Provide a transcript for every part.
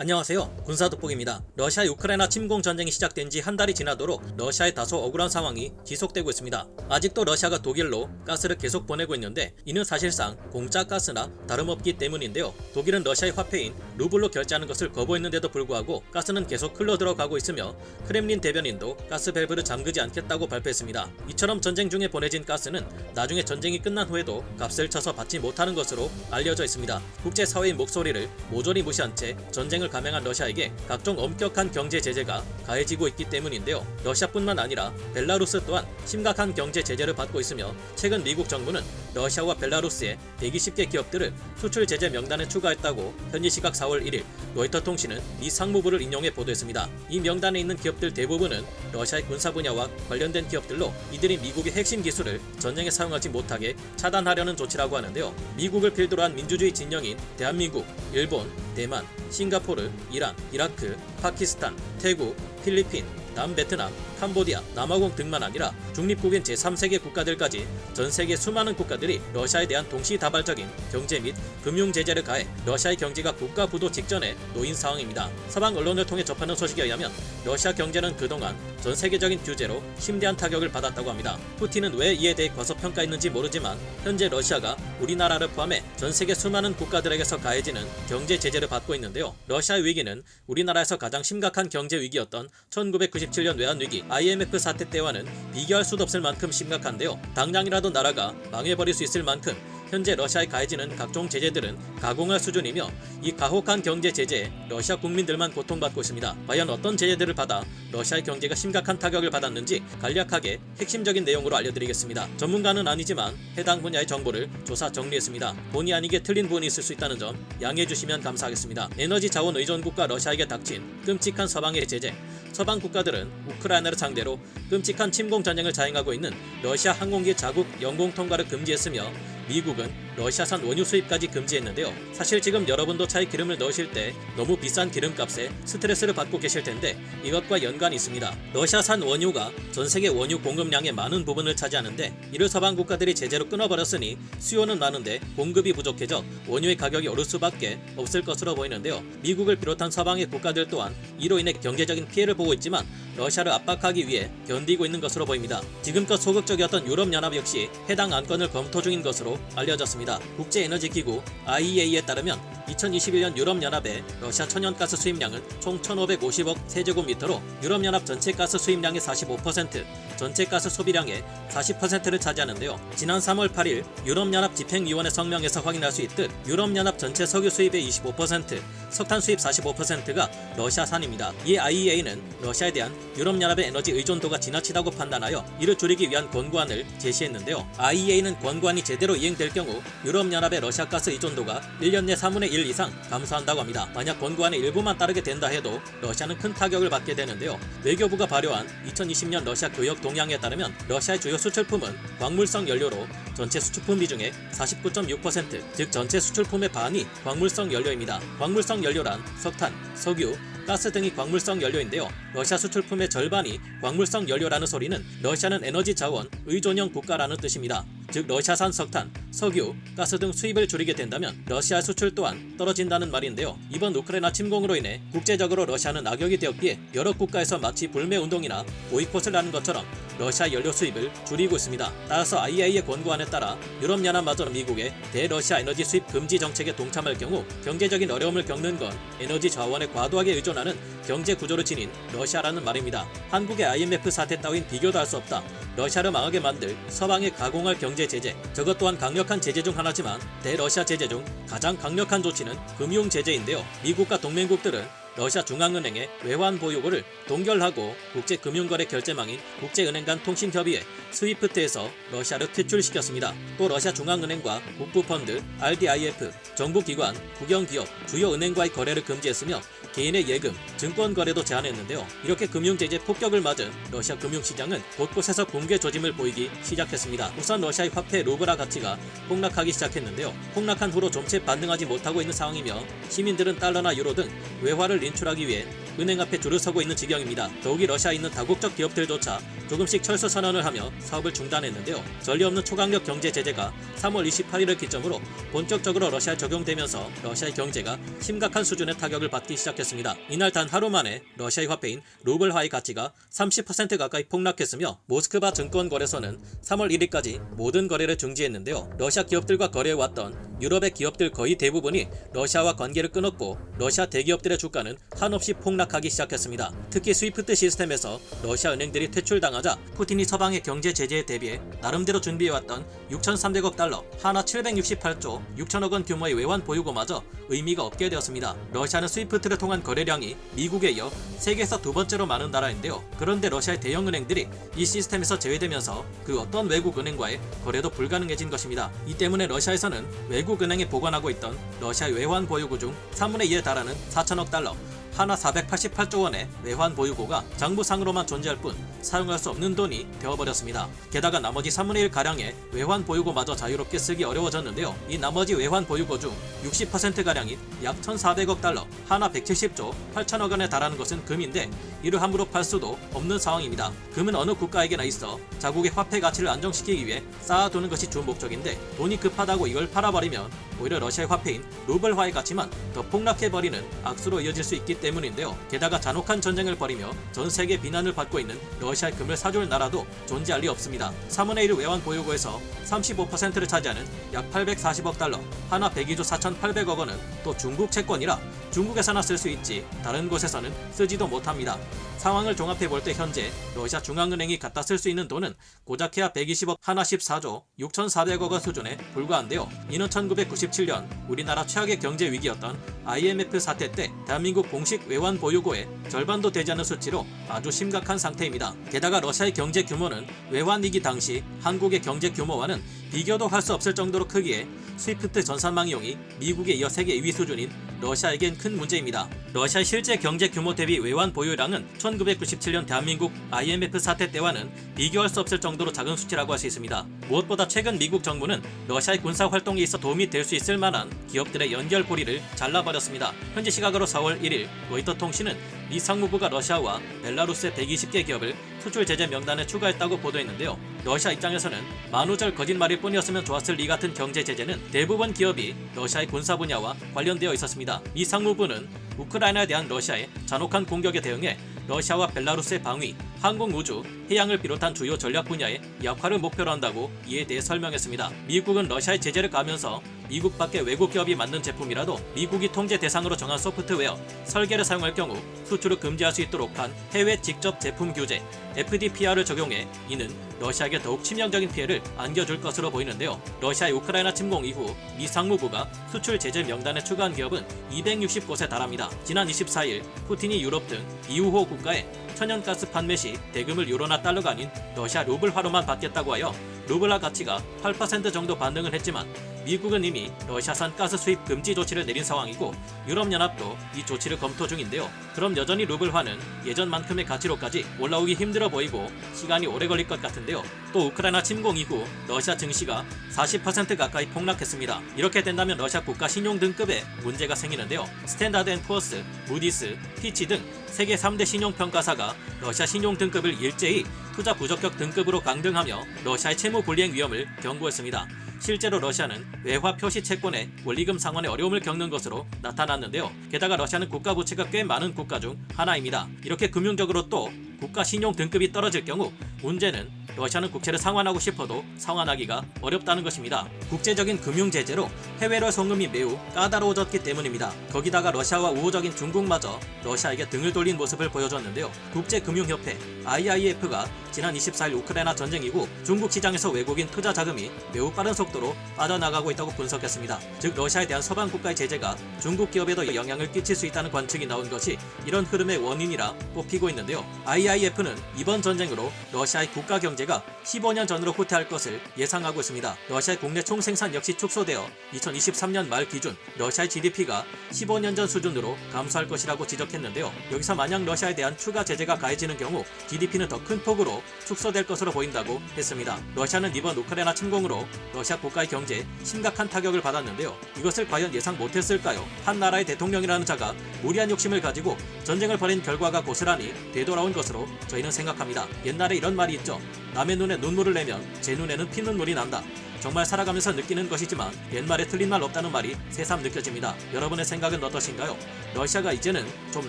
안녕하세요. 군사돋보기입니다. 러시아 우크라이나 침공 전쟁이 시작된 지 한 달이 지나도록 러시아의 다소 억울한 상황이 지속되고 있습니다. 아직도 러시아가 독일로 가스를 계속 보내고 있는데 이는 사실상 공짜 가스나 다름없기 때문인데요. 독일은 러시아의 화폐인 루블로 결제하는 것을 거부했는데도 불구하고 가스는 계속 흘러들어가고 있으며 크렘린 대변인도 가스 밸브를 잠그지 않겠다고 발표했습니다. 이처럼 전쟁 중에 보내진 가스는 나중에 전쟁이 끝난 후에도 값을 쳐서 받지 못하는 것으로 알려져 있습니다. 국제사회의 목소리를 모조리 무시한 채 전쟁을 감행한 러시아에게 각종 엄격한 경제 제재가 가해지고 있기 때문인데요. 러시아뿐만 아니라 벨라루스 또한 심각한 경제 제재를 받고 있으며 최근 미국 정부는 러시아와 벨라루스의 120개 기업들을 수출 제재 명단에 추가했다고 현지 시각 4월 1일 로이터 통신은 미 상무부를 인용해 보도했습니다. 이 명단에 있는 기업들 대부분은 러시아의 군사 분야와 관련된 기업들로 이들이 미국의 핵심 기술을 전쟁에 사용하지 못하게 차단하려는 조치라고 하는데요. 미국을 필두로 한 민주주의 진영인 대한민국, 일본, 대만, 싱가포르, 이란, 이라크, 파키스탄, 태국, 필리핀, 남베트남, 캄보디아, 남아공 등만 아니라 중립국인 제3세계 국가들까지 전 세계 수많은 국가들이 러시아에 대한 동시다발적인 경제 및 금융 제재를 가해 러시아의 경제가 국가 부도 직전에 놓인 상황입니다. 서방 언론을 통해 접하는 소식에 의하면 러시아 경제는 그동안 전 세계적인 규제로 심대한 타격을 받았다고 합니다. 푸틴은 왜 이에 대해 과소평가했는지 모르지만 현재 러시아가 우리나라를 포함해 전 세계 수많은 국가들에게서 가해지는 경제 제재를 받고 있는데요. 러시아의 위기는 우리나라에서 가장 심각한 경제 위기였던 1997년 외환위기 IMF 사태 때와는 비교할 수도 없을 만큼 심각한데요. 당장이라도 나라가 망해버릴 수 있을 만큼 현재 러시아에 가해지는 각종 제재들은 가공할 수준이며 이 가혹한 경제 제재에 러시아 국민들만 고통받고 있습니다. 과연 어떤 제재들을 받아 러시아의 경제가 심각한 타격을 받았는지 간략하게 핵심적인 내용으로 알려드리겠습니다. 전문가는 아니지만 해당 분야의 정보를 조사 정리했습니다. 본의 아니게 틀린 부분이 있을 수 있다는 점 양해해 주시면 감사하겠습니다. 에너지 자원 의존국가 러시아에게 닥친 끔찍한 서방의 제재. 서방 국가들은 우크라이나를 상대로 끔찍한 침공 전쟁을 자행하고 있는 러시아 항공기 자국 영공 통과를 금지했으며 미국은 러시아산 원유 수입까지 금지했는데요. 사실 지금 여러분도 차에 기름을 넣으실 때 너무 비싼 기름값에 스트레스를 받고 계실 텐데 이것과 연관이 있습니다. 러시아산 원유가 전 세계 원유 공급량의 많은 부분을 차지하는데 이를 서방 국가들이 제재로 끊어버렸으니 수요는 많은데 공급이 부족해져 원유의 가격이 오를 수밖에 없을 것으로 보이는데요. 미국을 비롯한 서방의 국가들 또한 이로 인해 경제적인 피해를 보고 있지만 러시아를 압박하기 위해 견디고 있는 것으로 보입니다. 지금껏 소극적이었던 유럽연합 역시 해당 안건을 검토 중인 것으로 알려졌습니다. 국제에너지기구 IEA에 따르면 2021년 유럽연합의 러시아 천연가스 수입량은 총 1,550억 세제곱미터로 유럽연합 전체 가스 수입량의 45%, 전체 가스 소비량의 40%를 차지하는데요. 지난 3월 8일 유럽연합 집행위원회 성명에서 확인할 수 있듯 유럽연합 전체 석유 수입의 25%, 석탄 수입 45%가 러시아산입니다. 이에 IEA는 러시아에 대한 유럽연합의 에너지 의존도가 지나치다고 판단하여 이를 줄이기 위한 권고안을 제시했는데요. IEA는 권고안이 제대로 이행될 경우 유럽연합의 러시아 가스 의존도가 1년 내 3분의 1 이상 감소한다고 합니다. 만약 권고안의 일부만 따르게 된다 해도 러시아는 큰 타격을 받게 되는데요. 외교부가 발효한 2020년 러시아 교역 동향에 따르면 러시아의 주요 수출품은 광물성 연료로 전체 수출품 비중의 49.6%, 즉 전체 수출품의 반이 광물성 연료입니다. 광물성 연료란 석탄, 석유, 가스 등이 광물성 연료인데요. 러시아 수출품의 절반이 광물성 연료라는 소리는 러시아는 에너지 자원 의존형 국가라는 뜻입니다. 즉 러시아산 석탄, 석유, 가스 등 수입을 줄이게 된다면 러시아 수출 또한 떨어진다는 말인데요. 이번 우크라이나 침공으로 인해 국제적으로 러시아는 악역이 되었기에 여러 국가에서 마치 불매운동이나 보이콧을 하는 것처럼 러시아 연료 수입을 줄이고 있습니다. 따라서 IEA의 권고안에 따라 유럽연합마저 미국의 대러시아 에너지 수입 금지 정책에 동참할 경우 경제적인 어려움을 겪는 건 에너지 자원에 과도하게 의존하는 경제 구조를 지닌 러시아라는 말입니다. 한국의 IMF 사태 따윈 비교도 할 수 없다. 러시아를 망하게 만들 서방의 가공할 경제 제재, 저것 또한 강력한 제재 중 하나지만 대러시아 제재 중 가장 강력한 조치는 금융 제재인데요. 미국과 동맹국들은 러시아 중앙은행의 외환 보유고를 동결하고 국제금융거래 결제망인 국제은행 간 통신협의회 스위프트에서 러시아를 퇴출시켰습니다. 또 러시아 중앙은행과 국부펀드, RDIF, 정부기관, 국영기업, 주요 은행과의 거래를 금지했으며 개인의 예금, 증권 거래도 제한했는데요. 이렇게 금융제재 폭격을 맞은 러시아 금융시장은 곳곳에서 붕괴 조짐을 보이기 시작했습니다. 우선 러시아의 화폐 루블화 가치가 폭락하기 시작했는데요. 폭락한 후로 좀채 반등하지 못하고 있는 상황이며 시민들은 달러나 유로 등 외화를 인출하기 위해 은행 앞에 줄을 서고 있는 지경입니다. 더욱이 러시아에 있는 다국적 기업들조차 조금씩 철수 선언을 하며 사업을 중단했는데요. 전례 없는 초강력 경제 제재가 3월 28일을 기점으로 본격적으로 러시아에 적용되면서 러시아의 경제가 심각한 수준의 타격을 받기 시작했습니다. 이날 단 하루 만에 러시아의 화폐인 루블화의 가치가 30% 가까이 폭락했으며 모스크바 증권거래소는 3월 1일까지 모든 거래를 중지했는데요. 러시아 기업들과 거래해왔던 유럽의 기업들 거의 대부분이 러시아와 관계를 끊었고 러시아 대기업들의 주가는 한없이 폭락하기 시작했습니다. 특히 스위프트 시스템에서 러시아 은행들이 퇴출당하자 푸틴이 서방의 경제 제재에 대비해 나름대로 준비해왔던 6,300억 달러, 하나 768조 6천억 원 규모의 외환 보유고마저 의미가 없게 되었습니다. 러시아는 스위프트를 통한 거래량이 미국에 이어 세계에서 두 번째로 많은 나라인데요. 그런데 러시아의 대형 은행들이 이 시스템에서 제외되면서 그 어떤 외국 은행과의 거래도 불가능해진 것입니다. 이 때문에 러시아에서는 외국 은행에 보관하고 있던 러시아의 외환 보유고 중 3분의 2에 달하는 4천억 달러, 하나 488조 원의 외환 보유고가 장부상으로만 존재할 뿐 사용할 수 없는 돈이 되어버렸습니다. 게다가 나머지 3분의 1가량의 외환 보유고마저 자유롭게 쓰기 어려워졌는데요. 이 나머지 외환 보유고 중 60%가량인 약 1,400억 달러, 하나 170조 8천억 원에 달하는 것은 금인데 이를 함부로 팔 수도 없는 상황입니다. 금은 어느 국가에게나 있어 자국의 화폐 가치를 안정시키기 위해 쌓아두는 것이 주 목적인데 돈이 급하다고 이걸 팔아버리면 오히려 러시아의 화폐인 루블화의 가치만 더 폭락해버리는 악수로 이어질 수 있기 때문인데요. 게다가 잔혹한 전쟁을 벌이며 전 세계 비난을 받고 있는 러시아의 금을 사줄 나라도 존재할 리 없습니다. 3분의 1 외환 보유고에서 35%를 차지하는 약 840억 달러, 하나 102조 4,800억 원은 또 중국 채권이라 중국에서나 쓸 수 있지 다른 곳에서는 쓰지도 못합니다. 상황을 종합해볼 때 현재 러시아 중앙은행이 갖다 쓸 수 있는 돈은 고작해야 120억, 하나 14조 6,400억 원 수준에 불과한데요. 이는 1997년 우리나라 최악의 경제 위기였던 IMF 사태 때 대한민국 공식 외환 보유고의 절반도 되지 않는 수치로 아주 심각한 상태입니다. 게다가 러시아의 경제 규모는 외환 위기 당시 한국의 경제 규모와는 비교도 할 수 없을 정도로 크기에 스위프트 전산망 이용이 미국에 이어 세계 2위 수준인 러시아에겐 큰 문제입니다. 러시아의 실제 경제 규모 대비 외환 보유량은 1997년 대한민국 IMF 사태 때와는 비교할 수 없을 정도로 작은 수치라고 할 수 있습니다. 무엇보다 최근 미국 정부는 러시아의 군사 활동에 있어 도움이 될 수 있을 만한 기업들의 연결고리를 잘라버렸습니다. 현지 시각으로 4월 1일 로이터 통신은 미 상무부가 러시아와 벨라루스의 120개 기업을 수출 제재 명단에 추가했다고 보도했는데요. 러시아 입장에서는 만우절 거짓말일 뿐이었으면 좋았을 이 같은 경제 제재는 대부분 기업이 러시아의 군사 분야와 관련되어 있었습니다. 미 상무부는 우크라이나에 대한 러시아의 잔혹한 공격에 대응해 러시아와 벨라루스의 방위, 항공 우주, 해양을 비롯한 주요 전략 분야의 약화를 목표로 한다고 이에 대해 설명했습니다. 미국은 러시아의 제재를 가하면서 미국 밖의 외국 기업이 만든 제품이라도 미국이 통제 대상으로 정한 소프트웨어, 설계를 사용할 경우 수출을 금지할 수 있도록 한 해외 직접 제품 규제, FDPR을 적용해 이는 러시아에게 더욱 치명적인 피해를 안겨줄 것으로 보이는데요. 러시아의 우크라이나 침공 이후 미 상무부가 수출 제재 명단에 추가한 기업은 260곳에 달합니다. 지난 24일 푸틴이 유럽 등 EU호 국가에 천연가스 판매 시 대금을 유로나 달러가 아닌 러시아 루블화로만 받겠다고 하여 루블화 가치가 8% 정도 반등을 했지만 미국은 이미 러시아산 가스 수입 금지 조치를 내린 상황이고 유럽연합도 이 조치를 검토 중인데요. 그럼 여전히 루블화는 예전만큼의 가치로까지 올라오기 힘들어 보이고 시간이 오래 걸릴 것 같은데요. 또 우크라이나 침공 이후 러시아 증시가 40% 가까이 폭락했습니다. 이렇게 된다면 러시아 국가 신용 등급에 문제가 생기는데요. 스탠다드 앤 푸어스, 무디스, 피치 등 세계 3대 신용평가사가 러시아 신용 등급을 일제히 투자 부적격 등급으로 강등하며 러시아의 채무 불이행 위험을 경고했습니다. 실제로 러시아는 외화 표시 채권의 원리금 상환에 어려움을 겪는 것으로 나타났는데요. 게다가 러시아는 국가 부채가 꽤 많은 국가 중 하나입니다. 이렇게 금융적으로 또 국가 신용 등급이 떨어질 경우 문제는 러시아는 국채를 상환하고 싶어도 상환하기가 어렵다는 것입니다. 국제적인 금융 제재로 해외로 송금이 매우 까다로워졌기 때문입니다. 거기다가 러시아와 우호적인 중국마저 러시아에게 등을 돌린 모습을 보여줬는데요. 국제금융협회 IIF가 지난 24일 우크라이나 전쟁 이후 중국 시장에서 외국인 투자 자금이 매우 빠른 속도로 빠져나가고 있다고 분석했습니다. 즉 러시아에 대한 서방 국가의 제재가 중국 기업에도 영향을 끼칠 수 있다는 관측이 나온 것이 이런 흐름의 원인이라 꼽히고 있는데요. IIF는 이번 전쟁으로 러시아의 국가 경제가 15년 전으로 후퇴할 것을 예상하고 있습니다. 러시아의 국내 총생산 역시 축소되어 2023년 말 기준 러시아의 GDP가 15년 전 수준으로 감소할 것이라고 지적했는데요. 여기서 만약 러시아에 대한 추가 제재가 가해지는 경우 GDP는 더 큰 폭으로 축소될 것으로 보인다고 했습니다. 러시아는 이번 우크라이나 침공으로 러시아 국가의 경제에 심각한 타격을 받았는데요. 이것을 과연 예상 못했을까요? 한 나라의 대통령이라는 자가 무리한 욕심을 가지고 전쟁을 벌인 결과가 고스란히 되돌아온 것으로 저희는 생각합니다. 옛날에 이런 말이 있죠. 남의 눈에 눈물을 내면 제 눈에는 피눈물이 난다. 정말 살아가면서 느끼는 것이지만 옛말에 틀린 말 없다는 말이 새삼 느껴집니다. 여러분의 생각은 어떠신가요? 러시아가 이제는 좀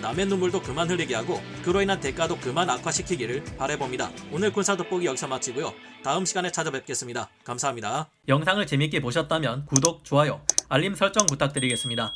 남의 눈물도 그만 흘리게 하고 그로 인한 대가도 그만 악화시키기를 바라봅니다. 오늘 군사 돋보기 여기서 마치고요. 다음 시간에 찾아뵙겠습니다. 감사합니다. 영상을 재밌게 보셨다면 구독, 좋아요, 알림 설정 부탁드리겠습니다.